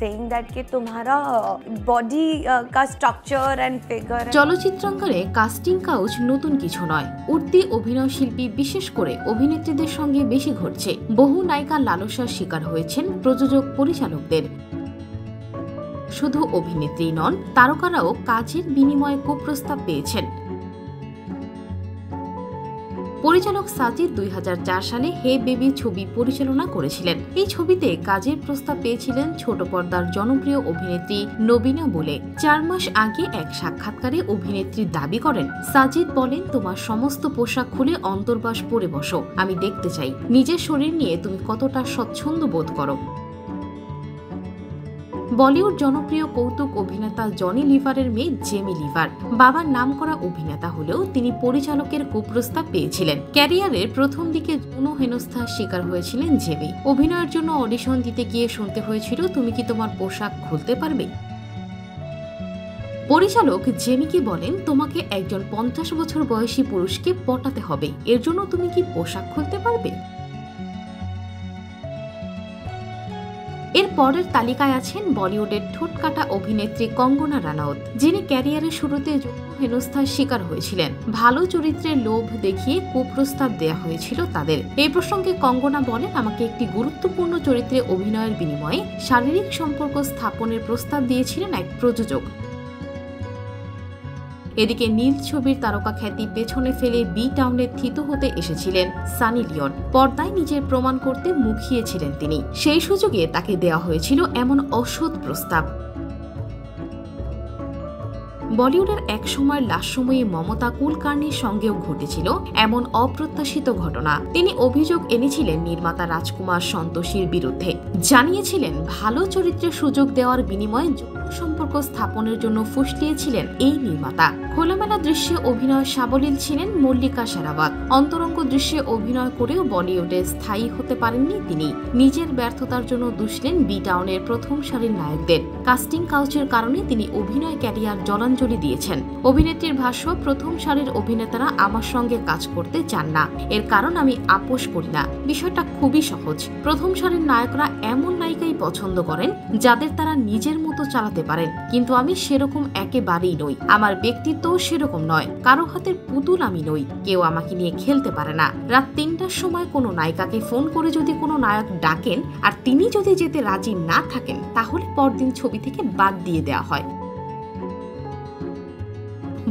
saying that कि तुम्हारा body का structure and figure। চলচ্চিত্রাঙ্গনে কাস্টিং কাউচ নতুন কিছু নয়। উঠতি অভিনয় শিল্পী বিশেষ করে অভিনেত্রীদের সঙ্গে বেশি ঘটছে। বহু নায়িকা লালসার শিকার হয়েছেন প্রযোজক পরিচালকদের। শুধু অভিনেত্রী নন, তারকারাও কাজের বিনিময়ে কুপ্রস্তাব পেয়েছেন। পরিচালক সাজিদ 2004 সালে হে বেবি ছবি পরিচালনা করেছিলেন। এই ছবিতে কাজের প্রস্তাব পেয়েছিলেন ছোট পর্দার জনপ্রিয় অভিনেত্রী নবীনা বলে। 4 মাস আগে এক সাক্ষাৎকারে অভিনেত্রী দাবি করেন, সাজিদ বলেন, তোমার সমস্ত পোশাক খুলে অন্তর্বাস পরে বসো, আমি দেখতে চাই নিজের শরীর নিয়ে তুমি কতটা স্বচ্ছন্দ বোধ করো। বলিউড জনপ্রিয় কৌতুক অভিনেতা জনি লিভারের মেয়ে জেমি লিভার বাবার নামকরা অভিনেতা হলেও তিনি পরিচালকের কুপ্রস্তাব পেয়েছিলেন। ক্যারিয়ারের প্রথম দিকে যৌন হেনস্থার শিকার হয়েছিলেন জেমি। অভিনয়ের জন্য অডিশন দিতে গিয়ে শুনতে হয়েছিল, তুমি কি তোমার পোশাক খুলতে পারবে? পরিচালক জেমিকে বলেন, তোমাকে একজন 50 বছর বয়সী পুরুষকে পটাতে হবে, এর জন্য তুমি কি পোশাক খুলতে পারবে? এর পরের তালিকায় আছেন বলিউডের ঠোঁটকাটা অভিনেত্রী কঙ্গনা রানাউত, যিনি ক্যারিয়ারের শুরুতে যৌন হেনস্থার শিকার হয়েছিলেন। ভালো চরিত্রের লোভ দেখিয়ে কুপ্রস্তাব দেয়া হয়েছিল তাদের। এই প্রসঙ্গে কঙ্গনা বলেন, আমাকে একটি গুরুত্বপূর্ণ চরিত্রে অভিনয়ের বিনিময়ে শারীরিক সম্পর্ক স্থাপনের প্রস্তাব দিয়েছিলেন এক প্রযোজক। এদিকে নীল ছবির তারকা খ্যাতি পেছনে ফেলে বি টাউনে থিত হতে এসেছিলেন সানি লিওন। পর্দায় নিজের প্রমাণ করতে মুখিয়েছিলেন তিনি। সেই সুযোগে তাকে দেওয়া হয়েছিল এমন অসৎ প্রস্তাব। বলিউডের এক সময় লাস্যময়ী মমতা কুলকার্নির সঙ্গেও ঘটেছিল এমন অপ্রত্যাশিত ঘটনা। তিনি অভিযোগ এনেছিলেন নির্মাতা রাজকুমার সন্তোষীর বিরুদ্ধে, জানিয়েছিলেন ভালো চরিত্রের সুযোগ দেওয়ার বিনিময়ে যৌন সম্পর্ক স্থাপনের জন্য ফুসলিয়েছিলেন এই নির্মাতা। খোলামেলা দৃশ্যে অভিনয় সাবলীল ছিলেন মল্লিকা শেরাওয়াত। অন্তরঙ্গ দৃশ্যে অভিনয় করেও বলিউডে স্থায়ী হতে পারেননি তিনি। নিজের ব্যর্থতার জন্য দুষলেন বি টাউনের প্রথম সারির নায়কদের। কাস্টিং কাউচের কারণে তিনি অভিনয় ক্যারিয়ার জলাঞ্জলি দিয়েছেন। অভিনেত্রীর ভাষ্য, প্রথম সারির অভিনেতারা আমার সঙ্গে কাজ করতে চান না, এর কারণ আমি আপোষ করি না। বিষয়টা খুবই সহজ। প্রথম সারির নায়করা এমন নায়িকাই পছন্দ করেন যাদের তারা নিজের মতো চালাতে পারেন, কিন্তু আমি সেরকম একেবারেই নই। আমার ব্যক্তিত্ব সেরকম নয়। কারো হাতের পুতুল আমি নই। কেউ আমাকে নিয়ে খেলতে পারে না। রাত 3টার সময় কোনো নায়িকাকে ফোন করে যদি কোনো নায়ক ডাকেন আর তিনি যদি যেতে রাজি না থাকেন, তাহলে পরদিন ছবি থেকে বাদ দিয়ে দেওয়া হয়।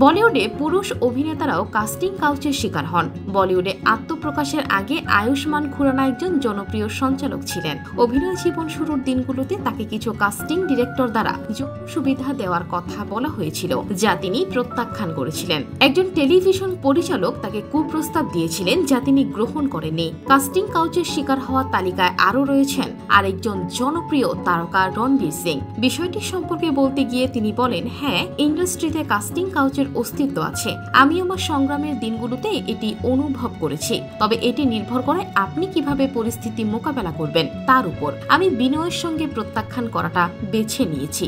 বলিউডে পুরুষ অভিনেতারাও কাস্টিং কাউচের শিকার হন। বলিউডে আত্মপ্রকাশের আগে আয়ুষ্মান খুরানা একজন জনপ্রিয় সঞ্চালক ছিলেন। অভিনয় জীবন শুরুর দিনগুলোতে তাকে কিছু কাস্টিং ডিরেক্টর দ্বারা যৌন সুবিধা দেওয়ার কথা বলা হয়েছিল, যা তিনি প্রত্যাখ্যান করেছিলেন। একজন টেলিভিশন পরিচালক তাকে কুপ্রস্তাব দিয়েছিলেন, যা তিনি গ্রহণ করেননি। কাস্টিং কাউচের শিকার হওয়ার তালিকায় আরও রয়েছেন আরেকজন জনপ্রিয় তারকা রণবীর সিং। বিষয়টি সম্পর্কে বলতে গিয়ে তিনি বলেন, হ্যাঁ, ইন্ডাস্ট্রিতে কাস্টিং কাউচের অস্তিত্ব আছে। আমি আমার সংগ্রামের দিনগুলোতে এটি অনুভব করেছি। তবে এটি নির্ভর করে আপনি কিভাবে পরিস্থিতি মোকাবেলা করবেন তার উপর। আমি বিনয়ের সঙ্গে প্রত্যাখ্যান করাটা বেছে নিয়েছি।